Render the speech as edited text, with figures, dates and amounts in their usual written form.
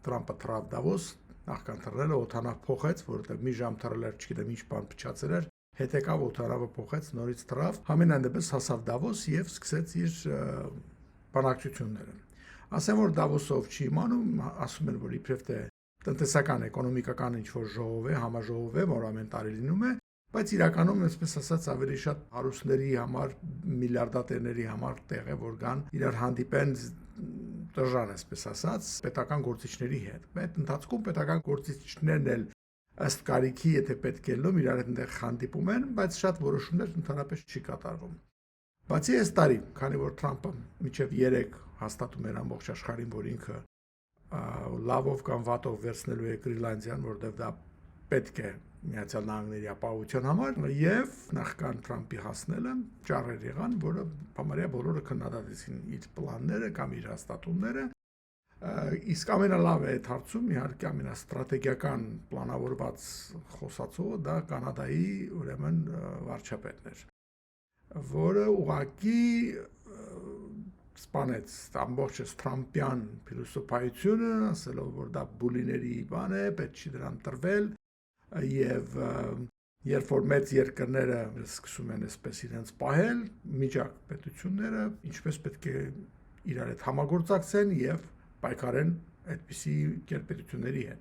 Թրամփը թռավ Դավոս, նախքան թռնելը օդանավ փոխեց, որովհետև մի ժամ թռել էր, չգիտեմ ինչ բան փչացել էր, հետ եկավ օդանավը փոխեց, նորից թռավ, համենայն դեպս հասավ Դավոս եւ սկսեց իր բանակցությունները։ Ասեմ, որ Դավոսով չի իմանում, ասում են, որ իբրև թե տնտեսական, էկոնոմիկական ինչ-որ ժողով է, համաժողով է, որ ամեն տարի լինում է, բայց իրականում, այսպես ասած, ավելի շատ հարուստների համար, միլիարդատերների համար տեղ է, որ գան իրար հանդիպեն տժժան, այսպես ասած, պետական գործիչների հետ։ Այդ ընթացքում պետական գործիչներն էլ ըստ կարիքի, եթե պետք է լինում, իրար հետ այնտեղ հանդիպում են, բայց շատ որոշումներ ընդհանրապես չի կատարվում։ Բացի այս տարի, քանի որ Թրամփը մինչև 3 հաստատում էր ամբողջ աշխարհին, որ ինքը լավով կամ վատով վերցնելու է Գրիլանդիան, որտեղ դա պետք է Միացյալ Նահանգների ապահովության համար, եւ նախքան Թրամփի հասնելը ճառեր եղան, որը համարյա բոլորը քննադատեցին իր պլանները կամ իր հաստատումները, իսկ ամենալավը այդ հարցում իհարկե ամենաստրատեգիական պլանավորված խոսացողը դա Կանադայի ուրեմն վարչապետն էր, որը ուղղակի սպանեց ամբողջ Թրամփյան փիլիսոփայությունը, ասելով, որ դա բուլիների բան է, պետք չի դրան տրվել, եւ երբ որ մեծ երկրները սկսում են այսպես իրենց պահել, միջակ պետությունները ինչպես պետք է իրար հետ համագործակցեն եւ պայքարեն այդպիսի գերպետությունների հետ։